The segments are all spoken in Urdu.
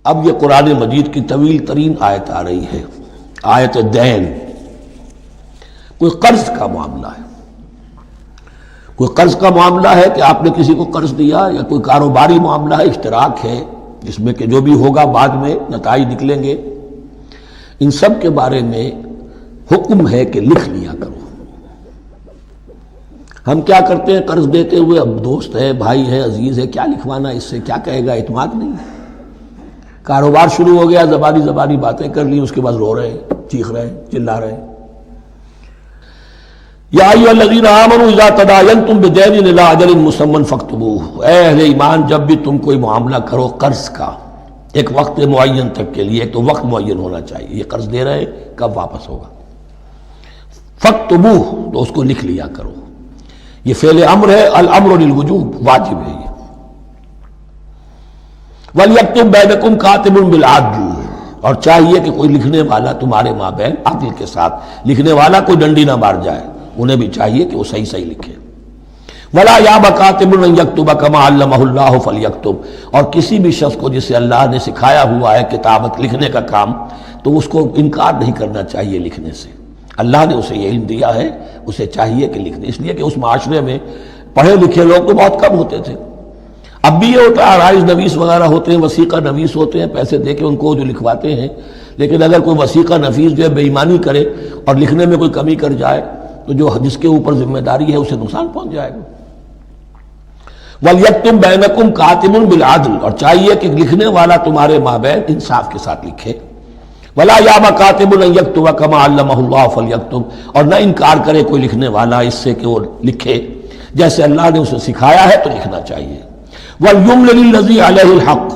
اب یہ قرآن مجید کی طویل ترین آیت آ رہی ہے، آیت دین۔ کوئی قرض کا معاملہ ہے، کوئی قرض کا معاملہ ہے کہ آپ نے کسی کو قرض دیا، یا کوئی کاروباری معاملہ ہے، اشتراک ہے جس میں کہ جو بھی ہوگا بعد میں نتائج نکلیں گے، ان سب کے بارے میں حکم ہے کہ لکھ لیا کرو۔ ہم کیا کرتے ہیں قرض دیتے ہوئے، اب دوست ہے، بھائی ہے، عزیز ہے، کیا لکھوانا، اس سے کیا کہے گا، اعتماد نہیں ہے۔ کاروبار شروع ہو گیا، زبانی باتیں کر لی، اس کے بعد رو رہے ہیں، چیخ رہے ہیں، چلا رہے ہیں۔ یا ایھا الذین آمنوا اذا تداینتم بدین الی اجل مسمى فاکتبوہ، اے اہل ایمان جب بھی تم کوئی معاملہ کرو قرض کا ایک وقت معین تک کے لیے، تو وقت معین ہونا چاہیے، یہ قرض دے رہے ہیں کب واپس ہوگا، فاکتبوہ، تو اس کو لکھ لیا کرو۔ یہ فعل امر ہے، الامر للوجوب، واجب ہے یہ۔ وَلْيَكْتُبْ بَيْنَكُمْ كَاتِبٌ بِالْعَدْلِ، اور چاہیے کہ کوئی لکھنے والا تمہارے مابین عدل کے ساتھ، لکھنے والا کوئی ڈنڈی نہ مار جائے، انہیں بھی چاہیے کہ وہ صحیح صحیح لکھے۔ وَلَا يَأْبَ كَاتِبٌ أَن يَكْتُبَ كَمَا عَلَّمَهُ اللَّهُ فَلْيَكْتُبْ، اور کسی بھی شخص کو جسے اللہ نے سکھایا ہوا ہے کتابت لکھنے کا کام، تو اس کو انکار نہیں کرنا چاہیے لکھنے سے۔ اللہ نے اسے یہ علم دیا ہے، اسے چاہیے کہ لکھنے، اس لیے کہ اس معاشرے میں پڑھے لکھے لوگ تو بہت کم ہوتے تھے۔ اب بھی یہ ہوتا ہے، عرائض نویس وغیرہ ہوتے ہیں، وثیقہ نویس ہوتے ہیں، پیسے دے کے ان کو جو لکھواتے ہیں، لیکن اگر کوئی وثیقہ نویس جو ہے بے ایمانی کرے اور لکھنے میں کوئی کمی کر جائے، تو جو جس کے اوپر ذمہ داری ہے اسے نقصان پہنچ جائے گا۔ وَلْيَكْتُبْ بَيْنَكُمْ كَاتِبٌ بِالْعَدْلِ، اور چاہیے کہ لکھنے والا تمہارے مابین انصاف کے ساتھ لکھے۔ وَلَا يَأْبَ كَاتِبٌ أَن يَكْتُبَ كَمَا عَلَّمَهُ اللَّهُ فَلْيَكْتُبْ، اور نہ انکار کرے کوئی لکھنے والا اس سے کہ وہ لکھے جیسے اللہ نے اسے سکھایا ہے، تو لکھنا چاہیے۔ وَلْيُمْلِلِ الَّذِي عَلَيْهِ الْحَقُّ،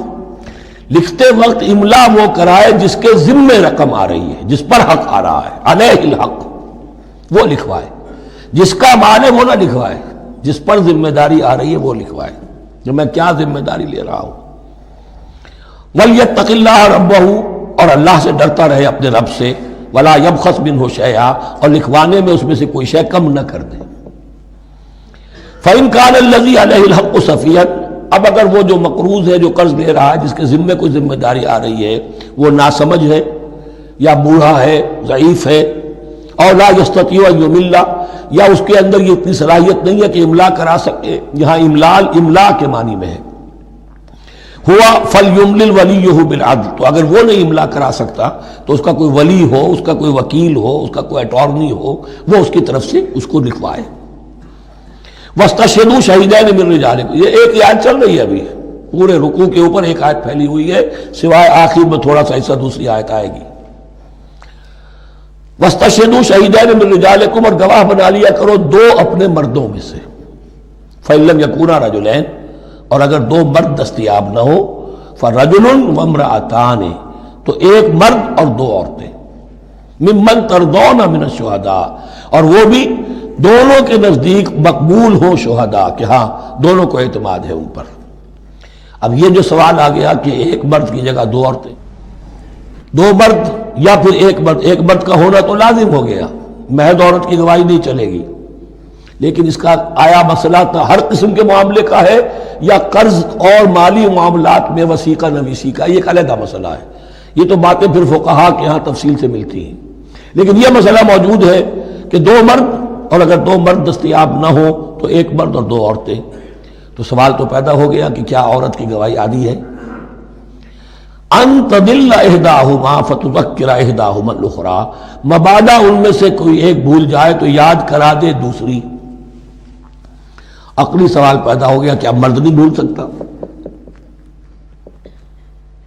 لکھتے وقت املا وہ کرائے جس کے ذمے رقم آ رہی ہے، جس پر حق آ رہا ہے، علیہ الحق، وہ لکھوائے، جس کا مال ہے وہ نہ لکھوائے، جس پر ذمہ داری آ رہی ہے وہ لکھوائے، جو میں کیا ذمہ داری لے رہا ہوں۔ وَلْيَتَّقِ اللَّهَ رَبَّهُ، اور اللہ سے ڈرتا رہے اپنے رب سے، وَلَا يَبْخَسْ مِنْهُ شَيْئًا، اور لکھوانے میں اس میں سے کوئی شے کم نہ کر دے۔ فَإِنْ كَانَ الَّذِي عَلَيْهِ الْحَقُّ سَفِيهًا، اب اگر وہ جو مقروض ہے، جو قرض لے رہا ہے، جس کے ذمے کوئی ذمہ داری آ رہی ہے، وہ ناسمجھ ہے یا بوڑھا ہے، ضعیف ہے، اور لا يستطيع ان يمل، یا اس کے اندر یہ اتنی صلاحیت نہیں ہے کہ املا کرا سکے، یہاں املا کے معنی میں ہے، ہوا فَلْيُمْلِلْ وَلِيُّهُ بِالْعَدْلِ، تو اگر وہ نہیں املا کرا سکتا تو اس کا کوئی ولی ہو، اس کا کوئی وکیل ہو، اس کا کوئی اٹارنی ہو، وہ اس کی طرف سے اس کو لکھوائے۔ وَاسْتَشْهِدُوا شَهِيدَيْنِ مِن رِجَالِكُمْ، یہ ایک آیت چل رہی ہے، ابھی پورے رکوع کے اوپر ایک آیت پھیلی ہوئی ہے، سوائے آخر میں تھوڑا سا حصہ دوسری آیت آئے گی۔ وَاسْتَشْهِدُوا شَهِيدَيْنِ مِن رِجَالِكُمْ، اور گواہ بنا لیا کرو دو اپنے مردوں میں سے، فَإِن لَّمْ يَكُونَا رَجُلَيْنِ، اور اگر دو مرد دستیاب نہ ہو، فَرَجُلٌ وَامْرَأَتَانِ، تو ایک مرد اور دو عورتیں، مِمَّن تَرْضَوْنَ مِنَ الشُّهَدَاءِ، اور وہ بھی دونوں کے نزدیک مقبول ہوں شہداء، کہ ہاں دونوں کو اعتماد ہے ان پر۔ اب یہ جو سوال آ گیا کہ ایک مرد کی جگہ دو عورتیں، دو مرد یا پھر ایک مرد کا ہونا تو لازم ہو گیا، محض عورت کی گواہی نہیں چلے گی، لیکن اس کا آیا مسئلہ ہر قسم کے معاملے کا ہے یا قرض اور مالی معاملات میں وثیقہ نویسی کا، یہ ایک علیحدہ مسئلہ ہے، یہ تو باتیں پھر فقہا کے ہاں تفصیل سے ملتی ہیں، لیکن یہ مسئلہ موجود ہے کہ دو مرد، اور اگر دو مرد دستیاب نہ ہو تو ایک مرد اور دو عورتیں، تو سوال تو پیدا ہو گیا کہ کیا عورت کی گواہی عادی ہے؟ ان تضل احداہما فتذکر احداہما الاخری، مبادا ان میں سے کوئی ایک بھول جائے تو یاد کرا دے دوسری۔ عقلی سوال پیدا ہو گیا، کیا مرد نہیں بھول سکتا؟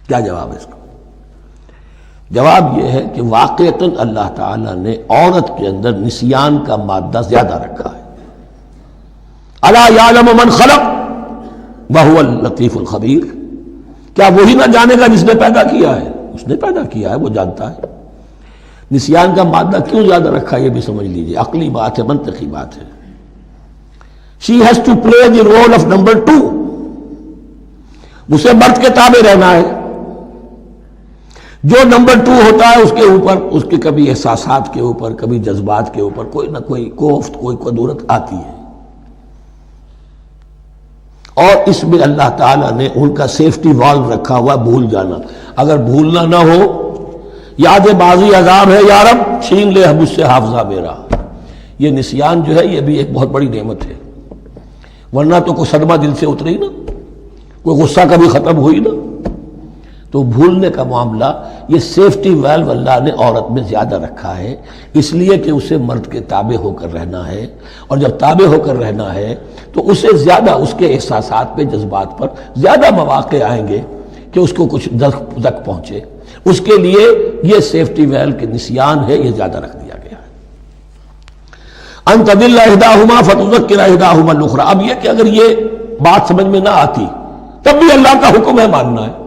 کیا جواب ہے اس کا؟ جواب یہ ہے کہ واقعتاً اللہ تعالیٰ نے عورت کے اندر نسیان کا مادہ زیادہ رکھا ہے۔ الا یعلم من خلق وہو اللطیف الخبیر، کیا وہی نہ جانے گا جس نے پیدا کیا ہے؟ اس نے پیدا کیا ہے، وہ جانتا ہے۔ نسیان کا مادہ کیوں زیادہ رکھا یہ بھی سمجھ لیجئے، عقلی بات ہے، منطقی بات ہے۔ She has to play the role of number 2، اسے مرد کے تابع رہنا ہے، جو نمبر 2 ہوتا ہے اس کے اوپر اس کے کبھی احساسات کے اوپر، کبھی جذبات کے اوپر کوئی نہ کوئی کوفت، کوئی قدورت آتی ہے، اور اس میں اللہ تعالیٰ نے ان کا سیفٹی والو رکھا ہوا، بھول جانا۔ اگر بھولنا نہ ہو، یاد بازی عذاب ہے یا رب، چھین لے مجھ سے حافظہ میرا۔ یہ نسیان جو ہے یہ بھی ایک بہت بڑی نعمت ہے، ورنہ تو کوئی صدمہ دل سے اتری نا، کوئی غصہ کبھی ختم ہوئی نا۔ تو بھولنے کا معاملہ یہ سیفٹی ویلو اللہ نے عورت میں زیادہ رکھا ہے، اس لیے کہ اسے مرد کے تابع ہو کر رہنا ہے، اور جب تابع ہو کر رہنا ہے تو اسے زیادہ اس کے احساسات پہ، جذبات پر زیادہ مواقع آئیں گے کہ اس کو کچھ دک پہنچے۔ اس کے لیے یہ سیفٹی ویل کے نسیان ہے، یہ زیادہ رکھ دیا گیا ہے۔ ان تضل احداہما فتذکر احداہما الاخری۔ اب یہ کہ اگر یہ بات سمجھ میں نہ آتی تب بھی اللہ کا حکم ہے ماننا ہے۔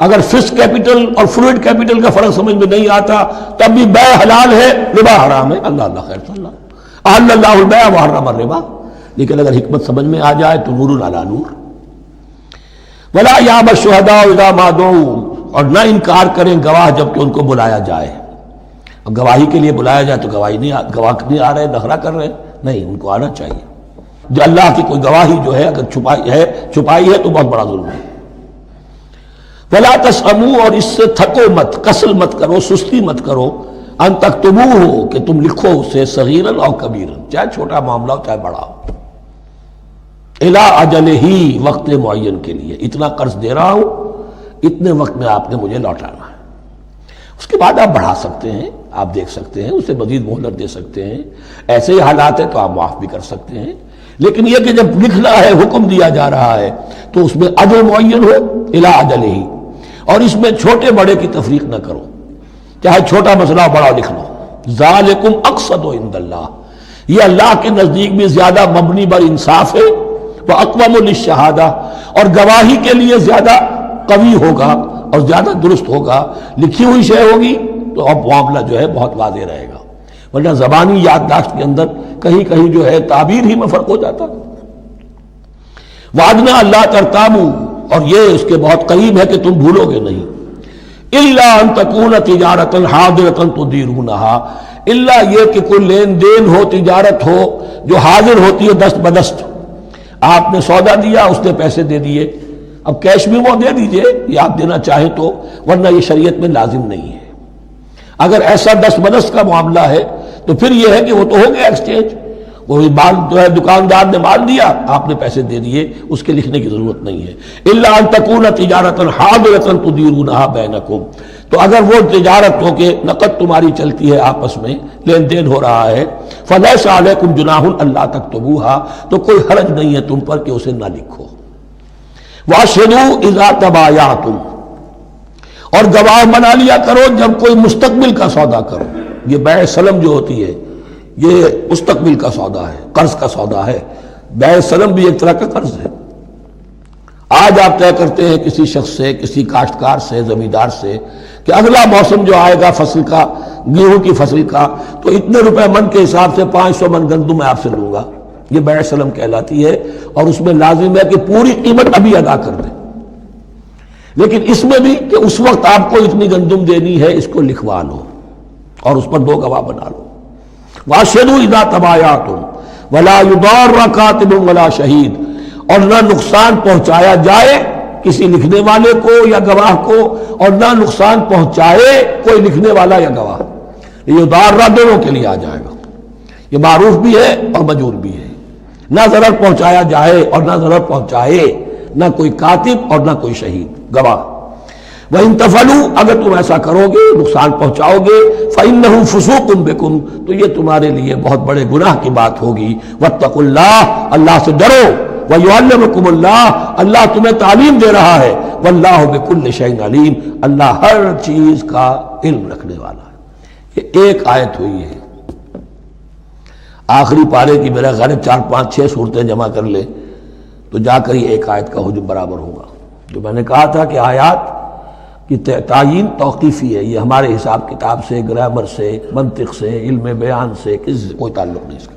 اگر فسک کیپٹل اور فلوئڈ کیپٹل کا فرق سمجھ میں نہیں آتا تب بھی بیع حلال ہے، ربا حرام ہے۔ اللہ خیر صلی اللہ احل اللہ البیع وحرم الربا۔ لیکن اگر حکمت سمجھ میں آ جائے تو نور علی نور۔ ولا یاب الشہداء اذا ما دعوا، اور نہ انکار کریں گواہ جب کہ ان کو بلایا جائے۔ اب گواہی کے لیے بلایا جائے تو گواہ نہیں آ رہے، نخرہ کر رہے ہیں، نہیں، ان کو آنا چاہیے۔ جو اللہ کی کوئی گواہی جو ہے اگر چھپائی ہے تو بہت بڑا ظلم ہے۔ ولا تسأموا، اور اس سے تھکو مت، کسل مت کرو، سستی مت کرو، ان تکتبوہ، کہ تم لکھو اسے، صغیرا او کبیرا، چاہے چھوٹا معاملہ ہو چاہے بڑا ہو، الی اجلہ، وقت معین کے لیے، اتنا قرض دے رہا ہوں، اتنے وقت میں آپ نے مجھے لوٹانا ہے۔ اس کے بعد آپ بڑھا سکتے ہیں، آپ دیکھ سکتے ہیں، اسے مزید مہلت دے سکتے ہیں، ایسے ہی حالات ہیں تو آپ معاف بھی کر سکتے ہیں۔ لیکن یہ کہ جب لکھنا ہے، حکم دیا جا رہا ہے تو اس میں اجل معین ہو، الی اجلہ، اور اس میں چھوٹے بڑے کی تفریق نہ کرو، چاہے چھوٹا مسئلہ بڑا لکھ لو۔ ذالکم اقسط عند اللہ، یہ اللہ کے نزدیک بھی زیادہ مبنی بر انصاف ہے، واقوم للشہادہ، اور گواہی کے لیے زیادہ قوی ہوگا اور زیادہ درست ہوگا۔ لکھی ہوئی شے ہوگی تو اب معاملہ جو ہے بہت واضح رہے گا، ورنہ زبانی یادداشت کے اندر کہیں کہیں جو ہے تعبیر ہی میں فرق ہو جاتا۔ وعدنا اللہ ترتابوا، اور یہ اس کے بہت قریب ہے کہ تم بھولو گے نہیں، الا ان تکون تجارتا حاضرتا تدیرونہا، الا یہ کہ کوئی لین دین ہو، تجارت ہو جو حاضر ہوتی ہے دست بدست۔ آپ نے سودا دیا، اس نے پیسے دے دیے، اب کیش بھی وہ دے دیجئے یا آپ دینا چاہیں تو، ورنہ یہ شریعت میں لازم نہیں ہے۔ اگر ایسا دست بدست کا معاملہ ہے تو پھر یہ ہے کہ وہ تو ہو گیا ایکسچینج، وہی مال جو ہے دکاندار نے مال دیا، آپ نے پیسے دے دیے، اس کے لکھنے کی ضرورت نہیں ہے۔ الا ان تکون تجارتا حاضرتا تدیرونہا بینکم، تو اگر وہ تجارت ہو کہ نقد تمہاری چلتی ہے، آپس میں لین دین ہو رہا ہے، فلیس علیکم جناح الا تکتبوہا، تو کوئی حرج نہیں ہے تم پر کہ اسے نہ لکھو۔ واشہدوا اذا تبایعتم، اور گواہ بنا لیا کرو جب کوئی مستقبل کا سودا کرو۔ یہ بیع سلم جو ہوتی ہے یہ مستقبل کا سودا ہے، قرض کا سودا ہے۔ بیع سلم بھی ایک طرح کا قرض ہے۔ آج آپ طے کرتے ہیں کسی شخص سے، کسی کاشتکار سے، زمیندار سے کہ اگلا موسم جو آئے گا فصل کا، گیہوں کی فصل کا، تو اتنے روپے من کے حساب سے 500 من گندم میں آپ سے لوں گا۔ یہ بیع سلم کہلاتی ہے، اور اس میں لازم ہے کہ پوری قیمت ابھی ادا کر دیں۔ لیکن اس میں بھی کہ اس وقت آپ کو اتنی گندم دینی ہے، اس کو لکھوا لو اور اس پر 2 گواہ بنا لو۔ واشہدوا اذا تبایعتم ولا یضار کاتب ولا شہید، اور نہ نقصان پہنچایا جائے کسی لکھنے والے کو یا گواہ کو، اور نہ نقصان پہنچائے کوئی لکھنے والا یا گواہ۔ یضار دونوں کے لیے آ جائے گا، یہ معروف بھی ہے اور مجرور بھی ہے۔ نہ ضرر پہنچایا جائے اور نہ ضرر پہنچائے، نہ کوئی کاتب اور نہ کوئی شہید گواہ۔ وَإِن تَفْعَلُوا، اگر تم ایسا کرو گے، نقصان پہنچاؤ گے، فَإِنَّهُ فُسُوقٌ بِكُمْ، تو یہ تمہارے لیے بہت بڑے گناہ کی بات ہوگی۔ وَاتَّقُوا اللَّهَ، اللہ سے ڈرو، وَيُعَلِّمُكُمُ اللَّهُ، اللہ تمہیں تعلیم دے رہا ہے، وَاللَّهُ بِكُلِّ شَيْءٍ عَلِيمٌ، اللہ ہر چیز کا علم رکھنے والا ہے۔ یہ ایک آیت ہوئی ہے آخری پارے کی، میرا غالب 4 5 6 صورتیں جمع کر لے تو جا کر یہ ایک آیت کا حجم برابر ہوگا۔ جو میں نے کہا تھا کہ آیات کی تعیین توقیفی ہے، یہ ہمارے حساب کتاب سے، گرامر سے، منطق سے، علم بیان سے کوئی تعلق نہیں اس کا۔